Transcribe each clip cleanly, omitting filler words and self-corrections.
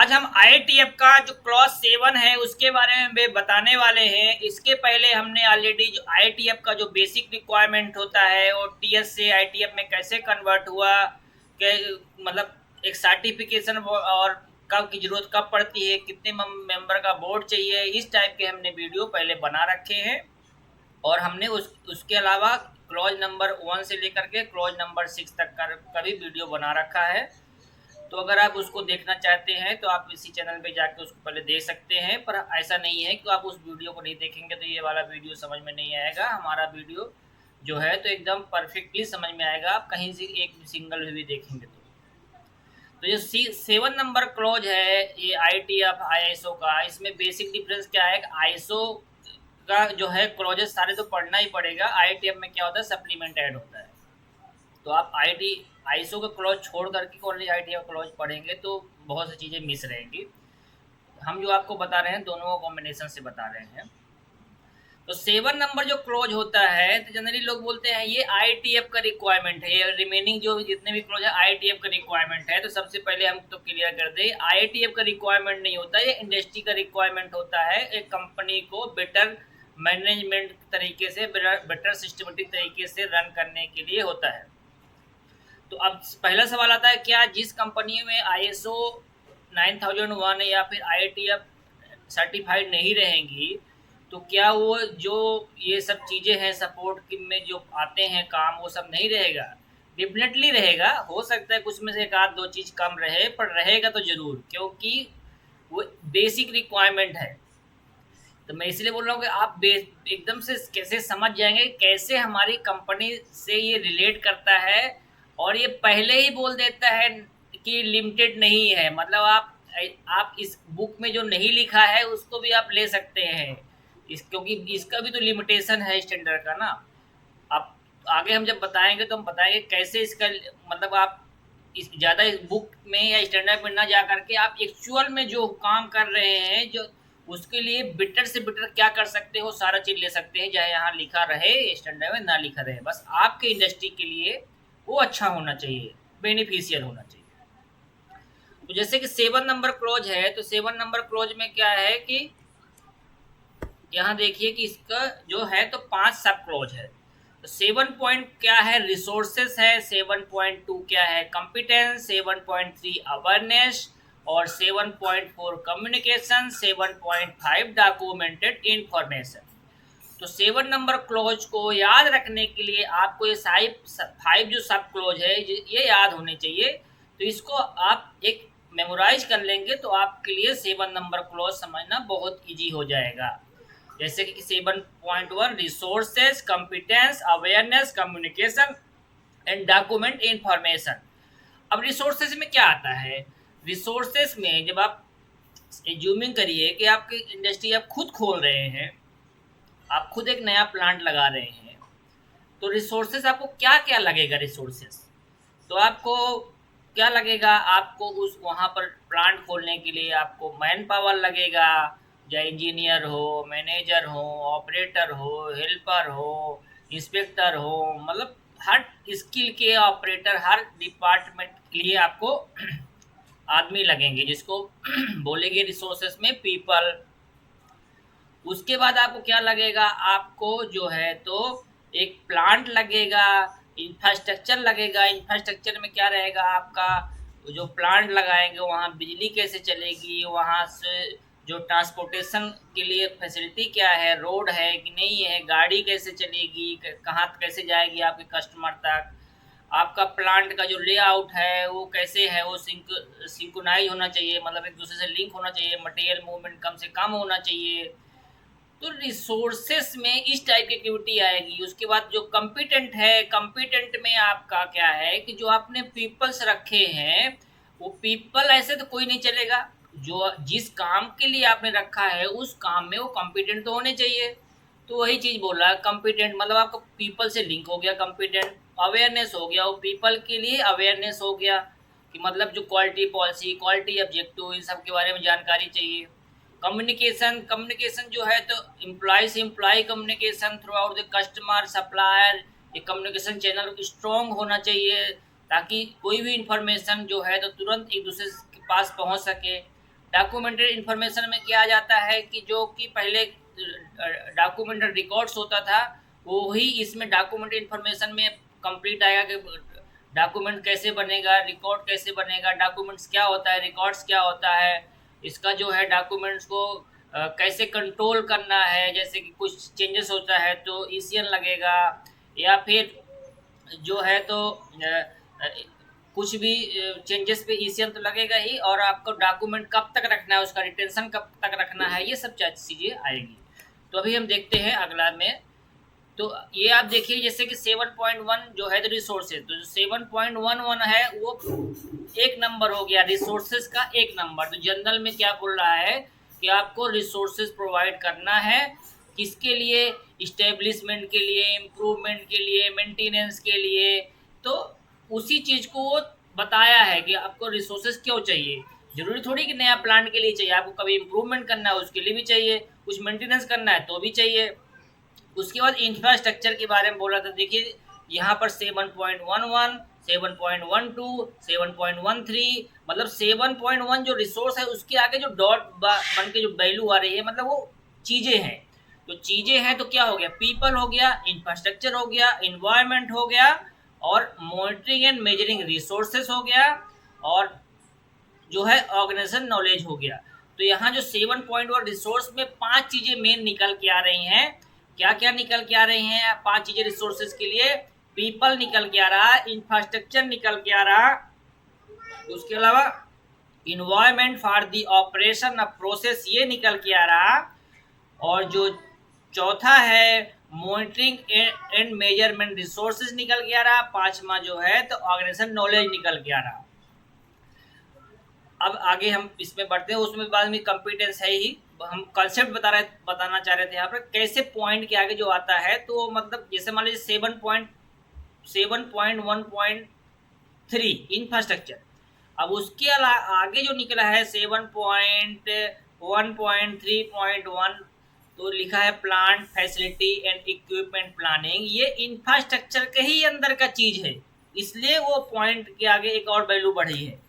आज हम आईटीएफ का जो क्लॉज 7 है उसके बारे में बताने वाले हैं। इसके पहले हमने ऑलरेडी जो आईटीएफ का जो बेसिक रिक्वायरमेंट होता है और टीएस से आईटीएफ में कैसे कन्वर्ट हुआ, के मतलब एक सर्टिफिकेशन और कब की जरूरत कब पड़ती है, कितने मेंबर का बोर्ड चाहिए, इस टाइप के हमने वीडियो पहले बना रखे हैं। और हमने उसके अलावा क्लॉज नंबर 1 से लेकर के क्लॉज नंबर 6 तक का भी वीडियो बना रखा है। तो अगर आप उसको देखना चाहते हैं तो आप इसी चैनल पे जाके उसको पहले देख सकते हैं, पर ऐसा नहीं है कि आप उस वीडियो को नहीं देखेंगे तो ये वाला वीडियो समझ में नहीं आएगा। हमारा वीडियो जो है तो एकदम परफेक्टली समझ में आएगा, आप कहीं से एक सिंगल भी देखेंगे तो ये 7 नंबर क्लॉज है ये आईटीएफ आईएसओ का। इसमें बेसिक डिफरेंस क्या है, आईएसओ का जो है क्लॉजेस सारे तो पढ़ना ही पड़ेगा, आईटीएफ में क्या होता है सप्लीमेंट ऐड होता है। तो आप आईएसओ का क्लॉज छोड़ करके ओनली आईटीएफ का क्लॉज पढ़ेंगे तो बहुत सी चीज़ें मिस रहेंगी। हम जो आपको बता रहे हैं दोनों का कॉम्बिनेशन से बता रहे हैं। तो 7 नंबर जो क्लॉज होता है तो जनरली लोग बोलते हैं ये आईटीएफ का रिक्वायरमेंट है, ये रिमेनिंग जो जितने भी क्लॉज है आईटीएफ का रिक्वायरमेंट है। तो सबसे पहले हम तो क्लियर कर दें, आईटीएफ का रिक्वायरमेंट नहीं होता, ये इंडस्ट्री का रिक्वायरमेंट होता है। एक कंपनी को बेटर मैनेजमेंट तरीके से, बेटर सिस्टमेटिक तरीके से रन करने के लिए होता है। तो अब पहला सवाल आता है, क्या जिस कंपनी में आईएसओ 9001 या फिर आईटीएफ सर्टिफाइड नहीं रहेंगी तो क्या वो जो ये सब चीज़ें हैं सपोर्ट में जो आते हैं काम, वो सब नहीं रहेगा? डेफिनेटली रहेगा। हो सकता है कुछ में से एक आध दो चीज़ कम रहे, पर रहेगा तो ज़रूर, क्योंकि वो बेसिक रिक्वायरमेंट है। तो मैं इसलिए बोल रहा हूँ कि आप एकदम से कैसे समझ जाएंगे कैसे हमारी कंपनी से ये रिलेट करता है। और ये पहले ही बोल देता है कि लिमिटेड नहीं है, मतलब आप इस बुक में जो नहीं लिखा है उसको भी आप ले सकते हैं, क्योंकि इसका भी तो लिमिटेशन है स्टैंडर्ड का ना। आप आगे हम जब बताएंगे तो हम बताएंगे कैसे इसका मतलब आप ज़्यादा इस बुक में या स्टैंडर्ड में ना जा करके आप एक्चुअल में जो काम कर रहे हैं जो उसके लिए बेटर से बेटर क्या कर सकते हो सारा चीज़ ले सकते हैं, चाहे यहाँ लिखा रहे स्टैंडर्ड में ना लिखा रहे, बस आपके इंडस्ट्री के लिए वो अच्छा होना चाहिए, बेनिफिशियल होना चाहिए। तो जैसे कि 7 नंबर क्लॉज है, तो 7 नंबर क्लॉज में क्या है कि यहाँ देखिए कि इसका जो है तो 5 सब क्लॉज है। तो 7 पॉइंट क्या है, रिसोर्सेस है। 7.2 क्या है, कॉम्पिटेंस। 7.3 अवेयरनेस और 7.4 कम्युनिकेशन। 7.5 documented information. तो 7 नंबर क्लॉज को याद रखने के लिए आपको ये 5 जो सब क्लॉज है ये याद होने चाहिए। तो इसको आप एक मेमोराइज कर लेंगे तो आपके लिए 7 नंबर क्लॉज समझना बहुत इजी हो जाएगा। जैसे कि 7.1 resources, competence, awareness, communication and document information. अब रिसोर्सेज में क्या आता है, रिसोर्सेज में जब आप एज्यूमिंग करिए कि आपकी इंडस्ट्री आप खुद खोल रहे हैं, आप खुद एक नया प्लांट लगा रहे हैं, तो रिसोर्सेज आपको क्या क्या लगेगा। रिसोर्सेज तो आपको क्या लगेगा, आपको उस वहाँ पर प्लांट खोलने के लिए आपको मैन पावर लगेगा, चाहे इंजीनियर हो, मैनेजर हो, ऑपरेटर हो, हेल्पर हो, इंस्पेक्टर हो, मतलब हर स्किल के ऑपरेटर, हर डिपार्टमेंट के लिए आपको आदमी लगेंगे, जिसको बोलेंगे रिसोर्सेज में पीपल। उसके बाद आपको क्या लगेगा, आपको जो है तो एक प्लांट लगेगा, इंफ्रास्ट्रक्चर लगेगा। इंफ्रास्ट्रक्चर में क्या रहेगा, आपका जो प्लांट लगाएंगे वहाँ बिजली कैसे चलेगी, वहाँ से जो ट्रांसपोर्टेशन के लिए फैसिलिटी क्या है, रोड है कि नहीं है, गाड़ी कैसे चलेगी, कहाँ कैसे जाएगी आपके कस्टमर तक, आपका प्लांट का जो लेआउट है वो कैसे है, वो सिंक्रोनाइज होना चाहिए, मतलब एक दूसरे से लिंक होना चाहिए, मटेरियल मूवमेंट कम से कम होना चाहिए। तो रिसोर्सेस में इस टाइप की एक्टिविटी आएगी। उसके बाद जो कॉम्पिटेंट है, कॉम्पिटेंट में आपका क्या है कि जो आपने पीपल्स रखे हैं वो पीपल ऐसे तो कोई नहीं चलेगा, जो जिस काम के लिए आपने रखा है उस काम में वो कॉम्पिटेंट तो होने चाहिए। तो वही चीज़ बोल रहा है, कॉम्पिटेंट मतलब आपका पीपल से लिंक हो गया कॉम्पिटेंट। अवेयरनेस हो गया, वो पीपल के लिए अवेयरनेस हो गया कि मतलब जो क्वालिटी पॉलिसी, क्वालिटी ऑब्जेक्टिव, इन सब के बारे में जानकारी चाहिए। कम्युनिकेशन, कम्युनिकेशन जो है तो एम्प्लॉय से employ communication throughout the customer supplier, ये कम्युनिकेशन चैनल स्ट्रॉन्ग होना चाहिए ताकि कोई भी इंफॉर्मेशन जो है तो तुरंत एक दूसरे के पास पहुंच सके। डॉक्यूमेंटेड इंफॉर्मेशन में क्या आ जाता है कि जो कि पहले डॉक्यूमेंटेड रिकॉर्ड्स होता था वो ही इसमें डॉक्यूमेंटेड इंफॉर्मेशन में कंप्लीट आएगा कि डॉक्यूमेंट कैसे बनेगा, रिकॉर्ड कैसे बनेगा, डॉक्यूमेंट्स क्या होता है, रिकॉर्ड्स क्या होता है, इसका जो है डॉक्यूमेंट्स को कैसे कंट्रोल करना है। जैसे कि कुछ चेंजेस होता है तो ईसीएन लगेगा, या फिर जो है तो कुछ भी चेंजेस पे ईसीएन तो लगेगा ही, और आपको डॉक्यूमेंट कब तक रखना है, उसका रिटेंशन कब तक रखना है, ये सब चीज़ें आएगी। तो अभी हम देखते हैं अगला में। तो ये आप देखिए जैसे कि 7.1 जो है तो रिसोर्सेज, तो 7.11 है वो एक नंबर हो गया, रिसोर्सेज का एक नंबर। तो जनरल में क्या बोल रहा है कि आपको रिसोर्सेज प्रोवाइड करना है, किसके लिए, इस्टेब्लिशमेंट के लिए, इम्प्रूवमेंट के लिए, मेंटेनेंस के लिए। तो उसी चीज़ को वो बताया है कि आपको रिसोर्सेज क्यों चाहिए। जरूरी थोड़ी कि नया प्लांट के लिए चाहिए, आपको कभी इम्प्रूवमेंट करना है उसके लिए भी चाहिए, कुछ मेंटेनेंस करना है तो भी चाहिए। उसके बाद इंफ्रास्ट्रक्चर के बारे में बोला था। देखिए यहाँ पर 7.11, 7.12, 7.13, मतलब 7.1 जो रिसोर्स है उसके आगे जो डॉट बन के जो वैल्यू आ रही है, मतलब वो चीज़ें हैं। तो चीज़ें हैं तो क्या हो गया, पीपल हो गया, इंफ्रास्ट्रक्चर हो गया, इन्वायरमेंट हो गया, और मॉनिटरिंग एंड मेजरिंग रिसोर्सेस हो गया, और जो है ऑर्गेनाइजेशन नॉलेज हो गया। तो यहाँ जो 7.1 रिसोर्स में 5 चीज़ें मेन निकल के आ रही हैं। क्या क्या निकल के आ रही हैं 5 चीज़ें रिसोर्सेज के लिए? पीपल निकल के आ रहा, इंफ्रास्ट्रक्चर निकल के आ रहा, उसके अलावा environment for the operation of process ये निकल के आ रहा, और जो चौथा है मॉनिटरिंग एंड मेजरमेंट रिसोर्सेज निकल के आ रहा, पांचवा जो है तो ऑर्गेनाइजेशन नॉलेज निकल के आ रहा। अब आगे हम इसमें बढ़ते हैं, उसमें बाद में कंपिटेंस है ही, हम कंसेप्ट बताना चाह रहे थे यहाँ पर कैसे पॉइंट के आगे जो आता है। तो मतलब जैसे मान लीजिए 7.1.3 इंफ्रास्ट्रक्चर, अब उसके आगे जो निकला है 7.1.3.1 तो लिखा है plant facility and equipment planning. ये इंफ्रास्ट्रक्चर के ही अंदर का चीज है, इसलिए वो पॉइंट के आगे एक और वैल्यू बढ़ी है।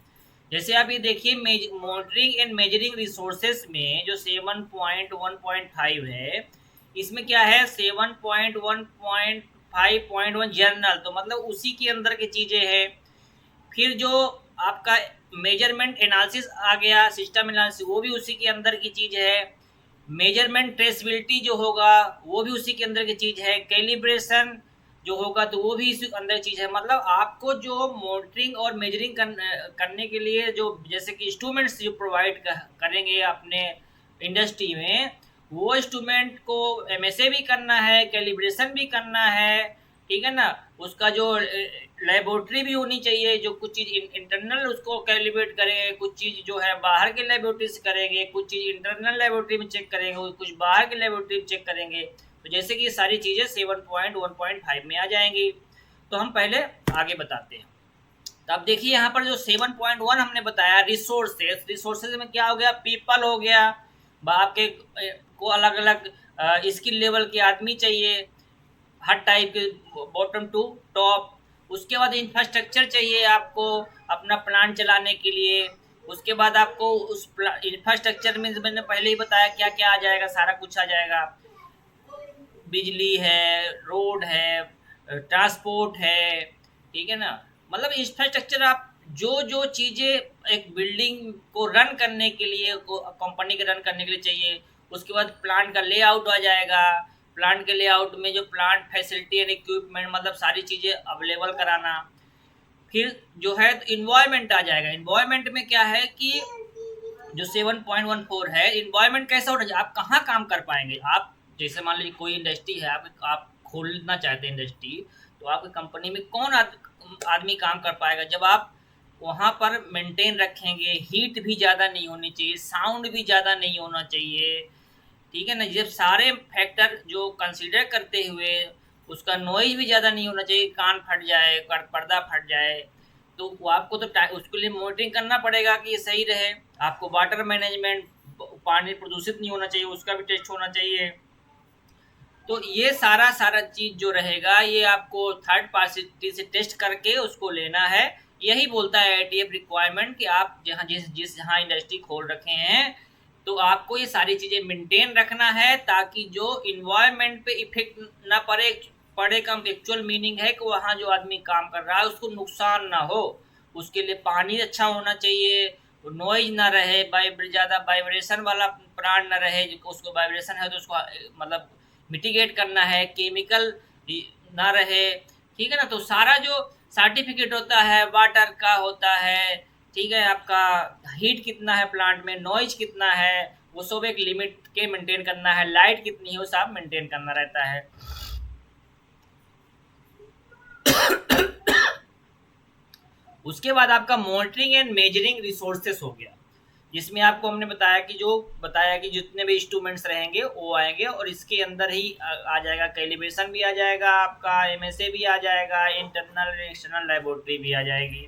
जैसे आप ये देखिए मॉनिटरिंग एंड मेजरिंग रिसोर्सेस में जो 7.1.5 है, इसमें क्या है 7.1.5.1 जर्नल, तो मतलब उसी के अंदर की चीज़ें हैं। फिर जो आपका मेजरमेंट एनालिसिस आ गया, सिस्टम एनालिसिस, वो भी उसी के अंदर की चीज़ है। मेजरमेंट ट्रेसबिलिटी जो होगा वो भी उसी के अंदर की चीज़ है। कैलिब्रेशन जो होगा तो वो भी इसी अंदर चीज़ है। मतलब आपको जो मॉनिटरिंग और मेजरिंग करने के लिए जो जैसे कि इंस्ट्रूमेंट्स जो प्रोवाइड करेंगे अपने इंडस्ट्री में, वो इंस्ट्रूमेंट को एमएसए भी करना है, कैलिब्रेशन भी करना है, ठीक है ना। उसका जो लेबोरेटरी भी होनी चाहिए, जो कुछ चीज़ इंटरनल उसको कैलिब्रेट करेंगे, कुछ चीज़ जो है बाहर के लेबोरेटरी से करेंगे, कुछ चीज़ इंटरनल लेबोरेटरी में चेक करेंगे, कुछ बाहर के लेबोरेटरी में चेक करेंगे। तो जैसे कि ये सारी चीज़ें 7.1.5 में आ जाएंगी। तो हम पहले आगे बताते हैं। तो अब देखिए यहाँ पर जो 7.1 हमने बताया रिसोर्सेज, रिसोर्सेज में क्या हो गया, पीपल हो गया, आपके को अलग अलग स्किल लेवल के आदमी चाहिए, हर टाइप के, बॉटम टू टॉप। उसके बाद इंफ्रास्ट्रक्चर चाहिए आपको अपना प्लांट चलाने के लिए। उसके बाद आपको उस इंफ्रास्ट्रक्चर में मैंने पहले ही बताया क्या क्या आ जाएगा, सारा कुछ आ जाएगा। बिजली है, रोड है, ट्रांसपोर्ट है, ठीक है ना। मतलब इंफ्रास्ट्रक्चर आप जो जो चीज़ें एक बिल्डिंग को रन करने के लिए, कंपनी के रन करने के लिए चाहिए। उसके बाद प्लांट का लेआउट आ जाएगा, प्लांट के लेआउट में जो प्लांट फैसिलिटी एंड इक्विपमेंट, मतलब सारी चीज़ें अवेलेबल कराना। फिर जो है तो इन्वायरमेंट आ जाएगा। इन्वायरमेंट में क्या है कि जो 7.14 है, इन्वायरमेंट कैसा होना चाहिए, आप कहाँ काम कर पाएंगे। आप जैसे मान लीजिए कोई इंडस्ट्री है, आप खोलना चाहते हैं इंडस्ट्री, तो आपकी कंपनी में कौन आदमी काम कर पाएगा, जब आप वहाँ पर मेंटेन रखेंगे। हीट भी ज़्यादा नहीं होनी चाहिए, साउंड भी ज़्यादा नहीं होना चाहिए, ठीक है ना। जब सारे फैक्टर जो कंसीडर करते हुए उसका नॉइज भी ज़्यादा नहीं होना चाहिए, कान फट जाए, पर्दा फट जाए, तो वो आपको तो उसके लिए मॉनिटरिंग करना पड़ेगा कि ये सही रहे। आपको वाटर मैनेजमेंट, पानी प्रदूषित नहीं होना चाहिए, उसका भी टेस्ट होना चाहिए। तो ये सारा चीज़ जो रहेगा ये आपको थर्ड पार्टी से टेस्ट करके उसको लेना है। यही बोलता है आईटीएफ रिक्वायरमेंट कि आप जहाँ जहाँ इंडस्ट्री खोल रखे हैं तो आपको ये सारी चीजें मेंटेन रखना है, ताकि जो इन्वायरमेंट पे इफेक्ट ना पड़े। पड़े का एक्चुअल मीनिंग है कि वहाँ जो आदमी काम कर रहा है उसको नुकसान ना हो। उसके लिए पानी अच्छा होना चाहिए, नॉइज ना रहे, ज़्यादा वाइब्रेशन वाला प्लांट ना रहे, उसको वाइब्रेशन है तो उसको मतलब मिटिगेट करना है, केमिकल ना रहे। ठीक है ना। तो सारा जो सर्टिफिकेट होता है वाटर का होता है, ठीक है, आपका हीट कितना है प्लांट में, नॉइज कितना है, वो सब एक लिमिट के मेंटेन करना है, लाइट कितनी है वो सब मेंटेन करना रहता है। उसके बाद आपका मॉनिटरिंग एंड मेजरिंग रिसोर्सेस हो गया, जिसमें आपको हमने बताया कि जितने भी इंस्ट्रूमेंट्स रहेंगे वो आएंगे, और इसके अंदर ही आ जाएगा कैलिब्रेशन भी आ जाएगा, आपका एमएसए भी आ जाएगा, इंटरनल एक्सटर्नल लेबोरेटरी भी आ जाएगी।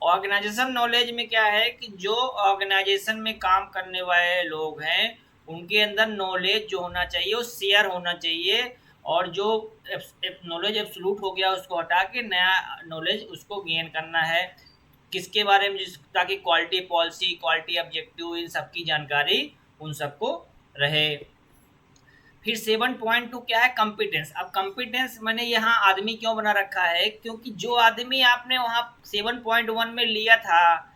ऑर्गेनाइजेशन नॉलेज में क्या है कि जो ऑर्गेनाइजेशन में काम करने वाले लोग हैं उनके अंदर नॉलेज जो होना चाहिए वो शेयर होना चाहिए, और जो नॉलेज एब्सोल्यूट हो गया उसको हटा के नया नॉलेज उसको गेन करना है। किसके बारे में, ताकि क्वालिटी पॉलिसी, क्वालिटी ऑब्जेक्टिव, इन सब की जानकारी उन सबको रहे। फिर 7.2 क्या है, कॉम्पिटेंस। अब कॉम्पिटेंस मैंने यहाँ आदमी क्यों बना रखा है, क्योंकि जो आदमी आपने वहाँ 7.1 में लिया था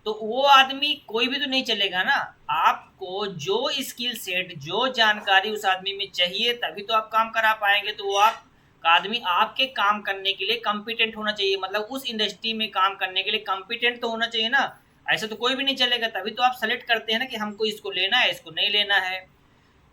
तो वो आदमी कोई भी तो नहीं चलेगा ना। आपको जो स्किल सेट, जो जानकारी उस आदमी में चाहिए तभी तो आप काम करा पाएंगे। तो वो आप आदमी आपके काम करने के लिए कॉम्पिटेंट होना चाहिए, मतलब उस इंडस्ट्री में काम करने के लिए कॉम्पिटेंट तो होना चाहिए ना। ऐसे तो कोई भी नहीं चलेगा, तभी तो आप सेलेक्ट करते हैं ना कि हमको इसको लेना है, इसको नहीं लेना है।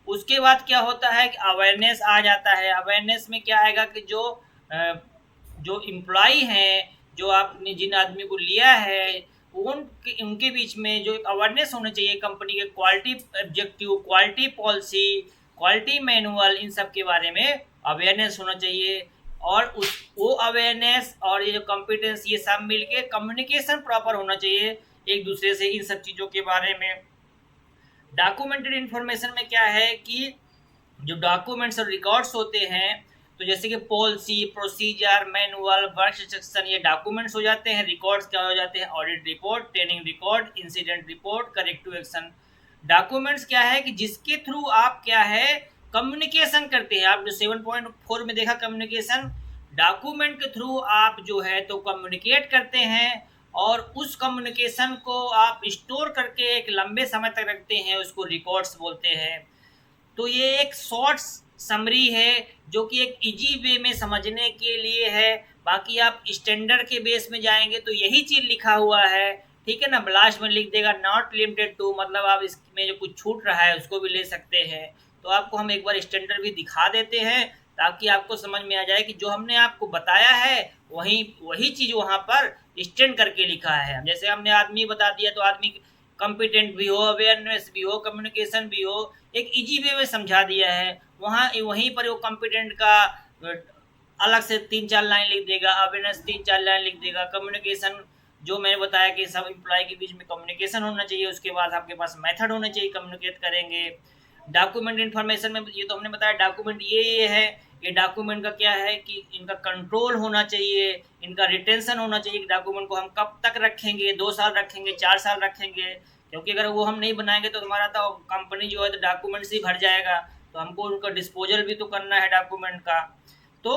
उसके बाद क्या होता है कि अवेयरनेस आ जाता है। अवेयरनेस में क्या आएगा कि जो एम्प्लॉय हैं, जो आपने जिन आदमी को लिया है उनके बीच में जो एक अवेयरनेस होना चाहिए कंपनी के quality objective, quality policy, quality manual, इन सब के बारे में अवेयरनेस होना चाहिए। और उस वो अवेयरनेस और ये जो कॉम्पिटेंस ये सब मिलके कम्युनिकेशन प्रॉपर होना चाहिए एक दूसरे से इन सब चीज़ों के बारे में। डॉक्यूमेंटेड इन्फॉर्मेशन में क्या है कि जो डॉक्यूमेंट्स और रिकॉर्ड्स होते हैं, तो जैसे कि policy, procedure, manual, work instruction, ये डॉक्यूमेंट्स हो जाते हैं। रिकॉर्ड्स क्या हो जाते हैं, audit report, training record, incident report, corrective action. Documents क्या है कि जिसके थ्रू आप क्या है कम्युनिकेशन करते हैं। आप जो 7.4 में देखा कम्युनिकेशन, डॉक्यूमेंट के थ्रू आप जो है तो कम्युनिकेट करते हैं, और उस कम्युनिकेशन को आप स्टोर करके एक लंबे समय तक रखते हैं, उसको रिकॉर्ड्स बोलते हैं। तो ये एक शॉर्ट समरी है जो कि एक इजी वे में समझने के लिए है। बाकी आप स्टैंडर्ड के बेस में जाएंगे तो यही चीज़ लिखा हुआ है, ठीक है ना। लास्ट में लिख देगा नॉट लिमिटेड टू, मतलब आप इसमें जो कुछ छूट रहा है उसको भी ले सकते हैं। तो आपको हम एक बार स्टैंडर्ड भी दिखा देते हैं ताकि आपको समझ में आ जाए कि जो हमने आपको बताया है वही वही चीज़ वहाँ पर स्टैंड करके लिखा है। जैसे हमने आदमी बता दिया तो आदमी कॉम्पिटेंट भी हो, अवेयरनेस भी हो, कम्युनिकेशन भी हो, एक इजी वे में समझा दिया है। वहाँ वहीं पर वो कॉम्पिटेंट का अलग से 3-4 लाइन लिख देगा, अवेयरनेस 3-4 लाइन लिख देगा, कम्युनिकेशन जो मैंने बताया कि सब एम्प्लॉय के बीच में कम्युनिकेशन होना चाहिए, उसके बाद आपके पास मेथड होना चाहिए, कम्युनिकेट करेंगे। डॉक्यूमेंट इन्फॉर्मेशन में ये तो हमने बताया डॉक्यूमेंट ये है। ये डॉक्यूमेंट का क्या है कि इनका कंट्रोल होना चाहिए, इनका रिटेंशन होना चाहिए कि डॉक्यूमेंट को हम कब तक रखेंगे, 2 साल रखेंगे, 4 साल रखेंगे। क्योंकि अगर वो हम नहीं बनाएंगे तो हमारा तो कंपनी जो है तो डॉक्यूमेंट्स ही भर जाएगा, तो हमको उनका डिस्पोजल भी तो करना है डॉक्यूमेंट का। तो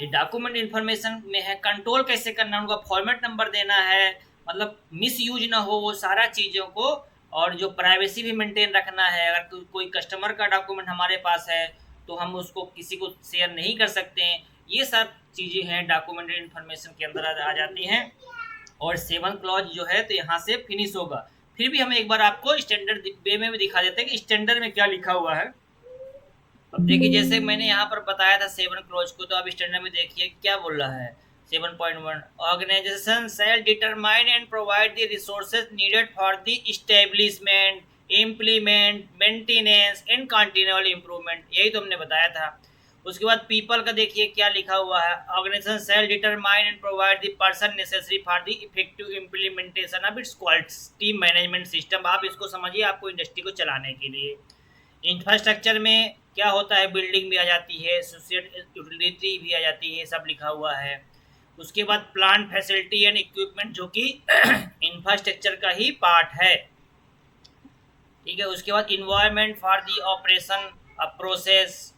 ये डॉक्यूमेंट इन्फॉर्मेशन में है कंट्रोल कैसे करना है, उनका फॉर्मेट नंबर देना है, मतलब मिस यूज ना हो वो सारा चीज़ों को, और जो प्राइवेसी भी मेंटेन रखना है। अगर कोई कस्टमर का डॉक्यूमेंट हमारे पास है तो हम उसको किसी को शेयर नहीं कर सकते हैं। ये सब चीज़ें हैं डॉक्यूमेंटेड इन्फॉर्मेशन के अंदर आ जाती हैं। और 7 क्लॉज जो है तो यहाँ से फिनिश होगा। फिर भी हम एक बार आपको स्टैंडर्ड वे में भी दिखा देते हैं कि स्टैंडर्ड में क्या लिखा हुआ है। अब देखिए जैसे मैंने यहाँ पर बताया था 7 क्लॉज को, तो आप स्टैंडर्ड में देखिए क्या बोल रहा है। 7.1 organisation shall determine and provide the resources needed for the establishment, implement, maintenance and continual improvement. यही तो हमने बताया था। उसके बाद पीपल का देखिए क्या लिखा हुआ है, organisation shall determine and provide the person necessary for the effective implementation of its quality management system. आप इसको समझिए, आपको इंडस्ट्री को चलाने के लिए। इंफ्रास्ट्रक्चर में क्या होता है, बिल्डिंग भी आ जाती है, सोसाइटी यूटिलिटी भी आ जाती है, सब लिखा हुआ है। उसके बाद प्लांट फैसिलिटी एंड इक्विपमेंट जो कि इंफ्रास्ट्रक्चर का ही पार्ट है, ठीक है। उसके बाद environment for the operation a process,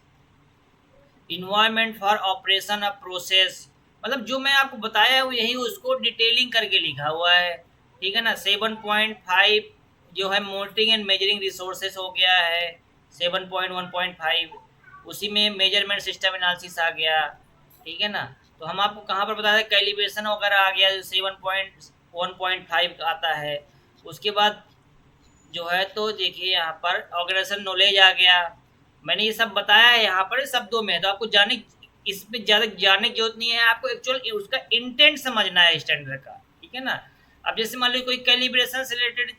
environment for operation a process, मतलब जो मैं आपको बताया हूँ यही उसको डिटेलिंग करके लिखा हुआ है, ठीक है ना। 7.5 जो है मोल्टिंग एंड मेजरिंग रिसोर्सेस हो गया है, 7.1.5 उसी में मेजरमेंट सिस्टम एनालिसिस आ गया, ठीक है ना। तो हम आपको कहाँ पर बता दें, कैलिब्रेशन वगैरह आ गया जो 7.1.5 आता है। उसके बाद जो है तो देखिए यहाँ पर ऑर्गेनाइजेशन नॉलेज आ गया, मैंने ये सब बताया है यहाँ पर शब्दों में, तो आपको जाने इसमें ज़्यादा जानने की जरूरत नहीं है, आपको एक्चुअल उसका इंटेंट समझना है स्टैंडर्ड का, ठीक है ना। अब जैसे मान लीजिए कोई कैलिब्रेशन से रिलेटेड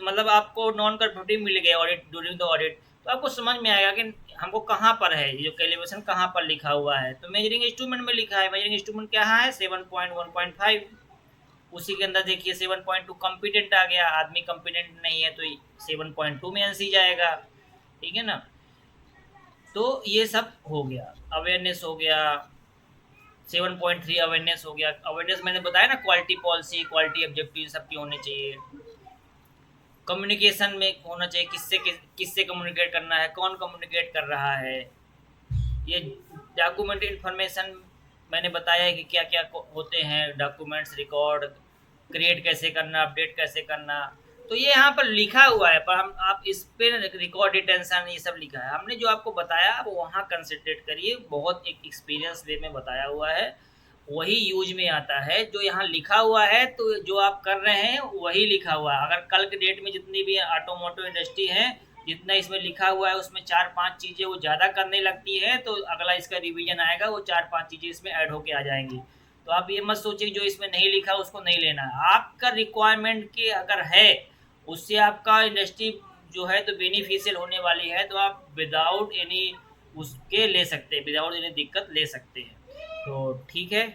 मतलब आपको नॉन कंफर्टिव मिल गया ऑडिट ड्यूरिंग द ऑडिट, तो आपको समझ में आएगा कि हमको कहाँ पर है ये जो कैलिब्रेशन कहाँ पर लिखा हुआ है, तो मेजरिंग इंस्ट्रूमेंट में लिखा है, मेजरिंग इंस्ट्रूमेंट क्या है 7.1.5, उसी के अंदर देखिए 7.2 कॉम्पिटेंट आ गया, आदमी कॉम्पिटेंट नहीं है तो 7.2 में आंसर जाएगा, ठीक है ना। तो ये सब हो गया, अवेयरनेस हो गया, 7.3 अवेयरनेस हो गया। अवेयरनेस मैंने बताया ना, क्वालिटी पॉलिसी, क्वालिटी ऑब्जेक्टिव सबकी होने चाहिए। कम्युनिकेशन में होना चाहिए, किससे कम्युनिकेट करना है, कौन कम्युनिकेट कर रहा है। ये डॉक्यूमेंट इंफॉर्मेशन मैंने बताया है कि क्या क्या होते हैं डॉक्यूमेंट्स, रिकॉर्ड क्रिएट कैसे करना, अपडेट कैसे करना, तो ये यहाँ पर लिखा हुआ है, पर हम आप इस पे रिकॉर्ड डिटेंशन ये सब लिखा है, हमने जो आपको बताया आप वहाँ कंसंट्रेट करिए, बहुत एक एक्सपीरियंस वे में बताया हुआ है, वही यूज में आता है, जो यहाँ लिखा हुआ है तो जो आप कर रहे हैं वही लिखा हुआ है। अगर कल के डेट में जितनी भी ऑटोमोटिव इंडस्ट्री है, जितना इसमें लिखा हुआ है उसमें 4-5 चीज़ें वो ज़्यादा करने लगती है, तो अगला इसका रिवीजन आएगा वो 4-5 चीज़ें इसमें ऐड होके आ जाएंगी। तो आप ये मत सोचिए जो इसमें नहीं लिखा उसको नहीं लेना है, आपका रिक्वायरमेंट के अगर है उससे आपका इंडस्ट्री जो है तो बेनिफिशियल होने वाली है, तो आप विदाउट एनी उसके ले सकते हैं, विदाउट एनी दिक्कत ले सकते हैं, तो ठीक है।